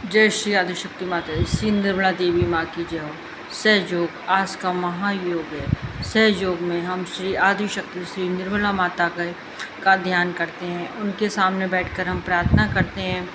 जय श्री आदिशक्ति माता जी। श्री निर्मला देवी माँ की जय हो। सहयोग आज का महायोग है। सहयोग में हम श्री आदिशक्ति श्री निर्मला माता का ध्यान करते हैं। उनके सामने बैठकर हम प्रार्थना करते हैं।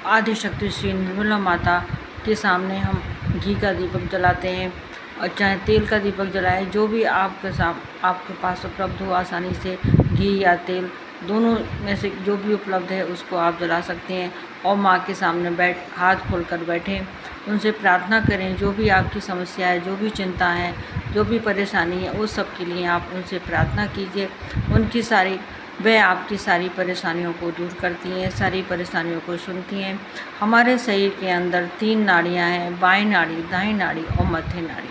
आदिशक्ति श्री निर्मला माता के सामने हम घी का दीपक जलाते हैं और चाहे तेल का दीपक जलाएं, जो भी आपके पास उपलब्ध हो आसानी से, घी या तेल दोनों में से जो भी उपलब्ध है उसको आप जला सकते हैं। और माँ के सामने हाथ खोलकर बैठें, उनसे प्रार्थना करें। जो भी आपकी समस्या है, जो भी चिंता है, जो भी परेशानी है, उस सब के लिए आप उनसे प्रार्थना कीजिए। वह आपकी सारी परेशानियों को दूर करती हैं, सारी परेशानियों को सुनती हैं। हमारे शरीर के अंदर 3 नाड़ियाँ हैं, बाएं नाड़ी, दाएं नाड़ी और मध्य नाड़ी।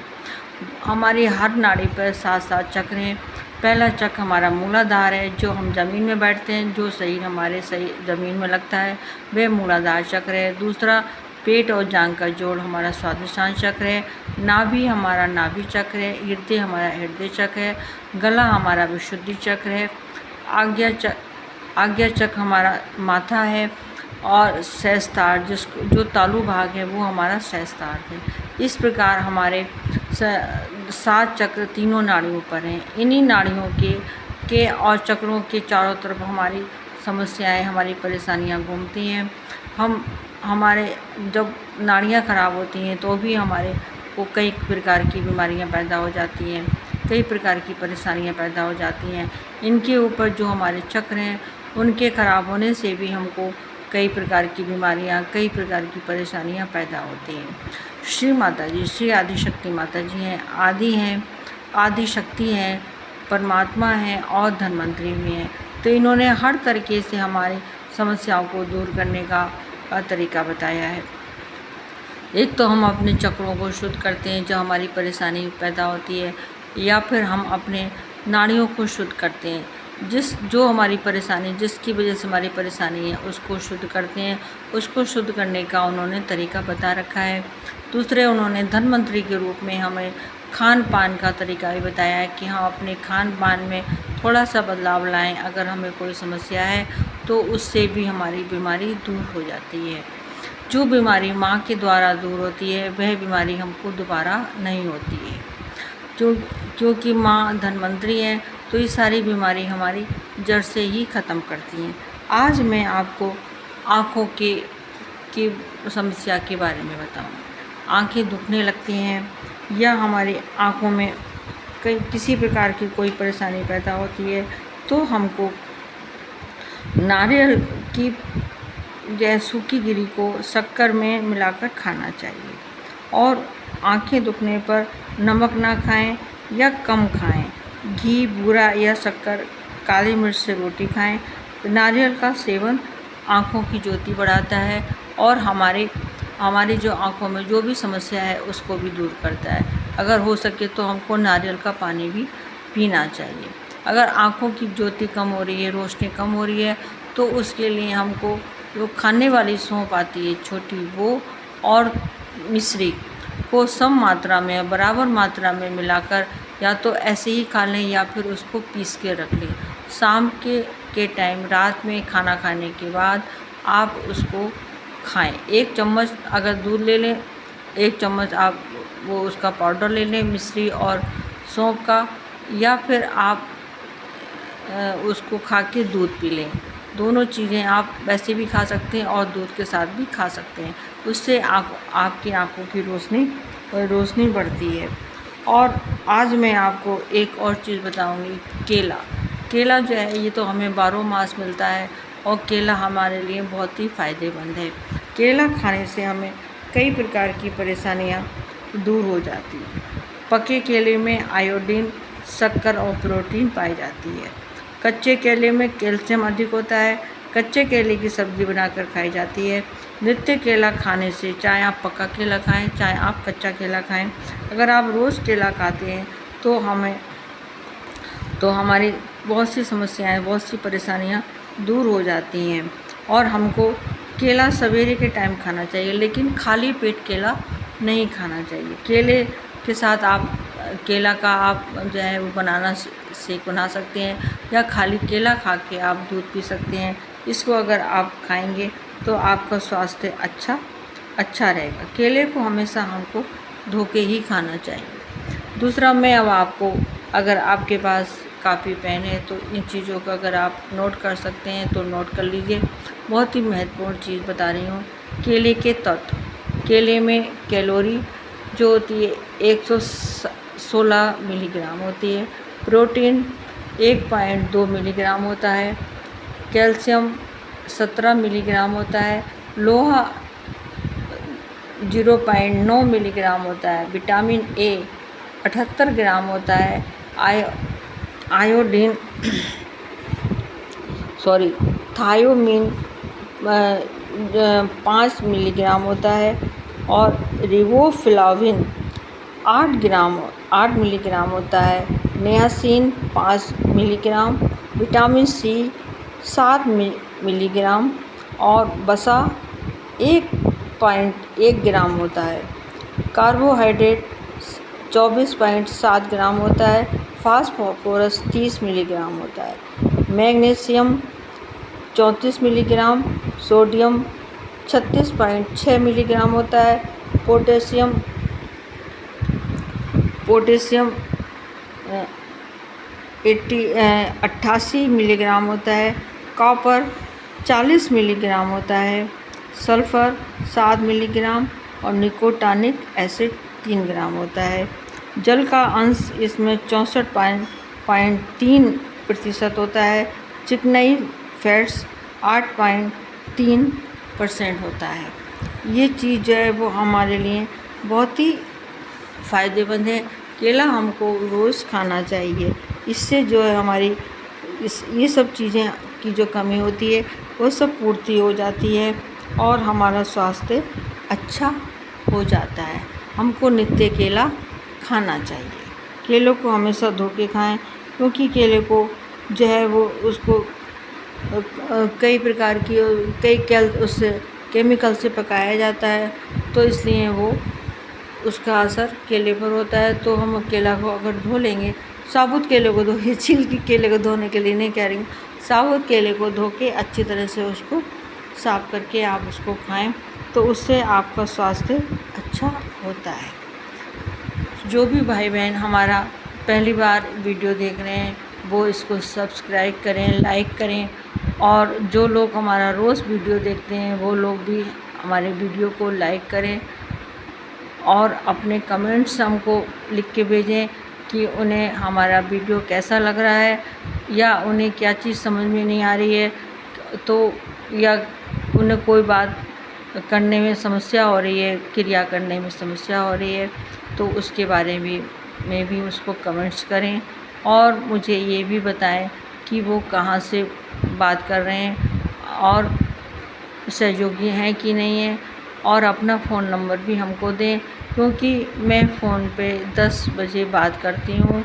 हमारी हर नाड़ी पर 7-7 चक्र हैं। पहला चक्र हमारा मूलाधार है, जो हम ज़मीन में बैठते हैं, जो शरीर हमारे सही ज़मीन में लगता है, वह मूलाधार चक्र है। दूसरा पेट और जांघ का जोड़ हमारा स्वादिष्टान चक्र है। नाभि हमारा नाभि चक्र है। हृदय हमारा हृदय चक्र है। गला हमारा विशुद्धि चक्र है। आज्ञा चक्र हमारा माथा है। और सहस्त्रार जो तालु भाग है वो हमारा सहस्त्रार है। इस प्रकार हमारे 7 चक्र तीनों नाड़ियों पर हैं। इन्हीं नाड़ियों के और चक्रों के चारों तरफ हमारी समस्याएं, हमारी परेशानियां घूमती हैं। हमारे जब नाड़ियां खराब होती हैं तो भी हमारे को कई प्रकार की बीमारियां पैदा हो जाती हैं, कई प्रकार की परेशानियां पैदा हो जाती हैं। इनके ऊपर जो हमारे चक्र हैं उनके खराब होने से भी हमको कई प्रकार की बीमारियां, कई प्रकार की परेशानियां पैदा होती हैं। श्री माता जी, श्री आदिशक्ति माता जी हैं, आदिशक्ति हैं, परमात्मा हैं और धन्वंतरी भी हैं। तो इन्होंने हर तरीके से हमारी समस्याओं को दूर करने का तरीका बताया है। एक तो हम अपने चक्रों को शुद्ध करते हैं जब हमारी परेशानी पैदा होती है, या फिर हम अपने नाड़ियों को शुद्ध करते हैं, जो हमारी परेशानी, जिसकी वजह से हमारी परेशानी है, उसको शुद्ध करते हैं। उसको शुद्ध करने का उन्होंने तरीका बता रखा है। दूसरे उन्होंने धन्वंतरी के रूप में हमें खान पान का तरीका भी बताया है कि हम अपने खान पान में थोड़ा सा बदलाव लाएं। अगर हमें कोई समस्या है तो उससे भी हमारी बीमारी दूर हो जाती है। जो बीमारी माँ के द्वारा दूर होती है वह बीमारी हमको दोबारा नहीं होती है। क्योंकि माँ धन्वंतरी है तो ये सारी बीमारी हमारी जड़ से ही ख़त्म करती हैं। आज मैं आपको आँखों की समस्या के बारे में बताऊँ। आँखें दुखने लगती हैं या हमारी आँखों में किसी प्रकार की कोई परेशानी पैदा होती है तो हमको नारियल की सूखी गिरी को शक्कर में मिलाकर खाना चाहिए। और आँखें दुखने पर नमक ना खाएं या कम खाएं। घी, बूरा या शक्कर, काली मिर्च से रोटी खाएं। नारियल का सेवन आँखों की ज्योति बढ़ाता है और हमारी जो आँखों में जो भी समस्या है उसको भी दूर करता है। अगर हो सके तो हमको नारियल का पानी भी पीना चाहिए। अगर आँखों की ज्योति कम हो रही है, रोशनी कम हो रही है, तो उसके लिए हमको जो खाने वाली सौंफ आती है छोटी, वो और मिश्री को सम मात्रा में, बराबर मात्रा में मिलाकर या तो ऐसे ही खा लें या फिर उसको पीस के रख लें। शाम के टाइम, रात में खाना खाने के बाद आप उसको खाएं। 1 चम्मच अगर दूध ले लें, 1 चम्मच आप वो उसका पाउडर ले लें, मिश्री और सौंफ का, या फिर आप उसको खा के दूध पी लें। दोनों चीज़ें आप वैसे भी खा सकते हैं और दूध के साथ भी खा सकते हैं। उससे आपकी आँखों की रोशनी बढ़ती है। और आज मैं आपको एक और चीज़ बताऊंगी, केला जो है ये तो हमें 12 मास मिलता है और केला हमारे लिए बहुत ही फ़ायदेमंद है। केला खाने से हमें कई प्रकार की परेशानियां दूर हो जाती हैं। पके केले में आयोडीन, शक्कर और प्रोटीन पाई जाती है। कच्चे केले में कैल्शियम अधिक होता है। कच्चे केले की सब्ज़ी बनाकर खाई जाती है। नित्य केला खाने से, चाहे आप पका केला खाएं, चाहे आप कच्चा केला खाएं, अगर आप रोज़ केला खाते हैं तो हमारी बहुत सी समस्याएं, बहुत सी परेशानियां दूर हो जाती हैं। और हमको केला सवेरे के टाइम खाना चाहिए, लेकिन खाली पेट केला नहीं खाना चाहिए। केले के साथ आप केला का आप जो है वो शेक बना सकते हैं, या खाली केला खा के आप दूध पी सकते हैं। इसको अगर आप खाएंगे तो आपका स्वास्थ्य अच्छा अच्छा रहेगा। केले को हमेशा हमको धो के ही खाना चाहिए। दूसरा, मैं अब आपको, अगर आपके पास कापी पेन है तो इन चीज़ों का अगर आप नोट कर सकते हैं तो नोट कर लीजिए। बहुत ही महत्वपूर्ण चीज़ बता रही हूँ। केले के तत्व। केले में कैलोरी जो होती है 116 मिलीग्राम होती है। प्रोटीन 1.2 मिलीग्राम होता है। कैल्शियम 17 मिलीग्राम होता है। लोहा 0.9 मिलीग्राम होता है। विटामिन ए 78 ग्राम होता है। आयोडीन थायोमीन 5 मिलीग्राम होता है। और रिबोफ्लाविन 8 मिलीग्राम होता है। Niacin 5 milligram. Vitamin C 7 milligram और वसा 1.1 ग्राम होता है। कार्बोहाइड्रेट 24.7 ग्राम होता है। फास्फोरस 30 मिलीग्राम होता है। Magnesium 34 milligram. सोडियम 36.6 मिलीग्राम होता है। पोटेशियम 88 मिलीग्राम होता है। कॉपर 40 मिलीग्राम होता है। सल्फ़र 7 मिलीग्राम और निकोटानिक एसिड 3 ग्राम होता है। जल का अंश इसमें 64.3% होता है। चिकनाई फैट्स 8.3% होता है। ये चीज़ जो है वो हमारे लिए बहुत ही फ़ायदेमंद है। केला हमको रोज़ खाना चाहिए। इससे जो है हमारी ये सब चीज़ें की जो कमी होती है वो सब पूर्ति हो जाती है और हमारा स्वास्थ्य अच्छा हो जाता है। हमको नित्य केला खाना चाहिए। केलों को हमेशा धो के खाएं, क्योंकि केले को जो है वो उसको कई प्रकार की उससे केमिकल से पकाया जाता है, तो इसलिए वो उसका असर केले पर होता है। तो हम केला को अगर धो लेंगे, साबुत केले को धो, छील के केले को धोने के लिए नहीं कह रही हूँ, साबुत केले को धो के अच्छी तरह से उसको साफ़ करके आप उसको खाएं, तो उससे आपका स्वास्थ्य अच्छा होता है। जो भी भाई बहन हमारा पहली बार वीडियो देख रहे हैं वो इसको सब्सक्राइब करें, लाइक करें, और जो लोग हमारा रोज़ वीडियो देखते हैं वो लोग भी हमारे वीडियो को लाइक करें और अपने कमेंट्स हमको लिख के भेजें कि उन्हें हमारा वीडियो कैसा लग रहा है, या उन्हें क्या चीज़ समझ में नहीं आ रही है, तो या उन्हें कोई बात करने में समस्या हो रही है, क्रिया करने में समस्या हो रही है, तो उसके बारे में भी उसको कमेंट्स करें। और मुझे ये भी बताएं कि वो कहाँ से बात कर रहे हैं और सहयोगी हैं कि नहीं है, और अपना फ़ोन नंबर भी हमको दें, क्योंकि मैं फ़ोन पे 10 बजे बात करती हूँ।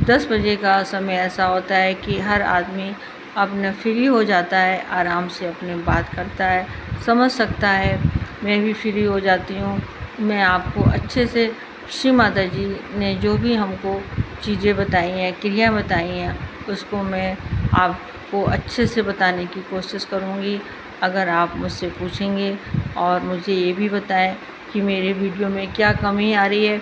10 बजे का समय ऐसा होता है कि हर आदमी अपना फ्री हो जाता है, आराम से अपने बात करता है, समझ सकता है। मैं भी फ्री हो जाती हूँ। मैं आपको अच्छे से श्री माता जी ने जो भी हमको चीज़ें बताई हैं, क्रिया बताई हैं, उसको मैं आपको अच्छे से बताने की कोशिश करूँगी। अगर आप मुझसे पूछेंगे और मुझे ये भी बताएं कि मेरे वीडियो में क्या कमी आ रही है,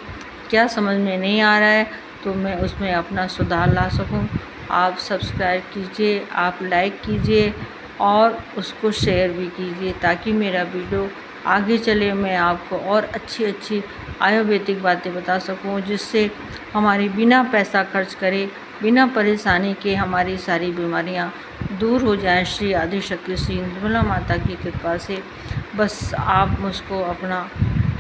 क्या समझ में नहीं आ रहा है, तो मैं उसमें अपना सुधार ला सकूं। आप सब्सक्राइब कीजिए, आप लाइक कीजिए और उसको शेयर भी कीजिए, ताकि मेरा वीडियो आगे चले, मैं आपको और अच्छी आयुर्वेदिक बातें बता सकूं, जिससे हमारी बिना पैसा खर्च करे, बिना परेशानी के हमारी सारी बीमारियां दूर हो जाएं। श्री आदिशक्ति श्री निर्मला माता की कृपा से। बस आप मुझको अपना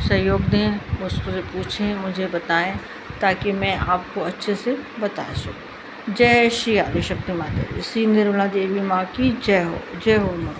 सहयोग दें, मुझसे पूछें, मुझे बताएं, ताकि मैं आपको अच्छे से बता सकूं। जय श्री आदिशक्ति माता, श्री निर्मला देवी माँ की जय हो, जय हो माँ।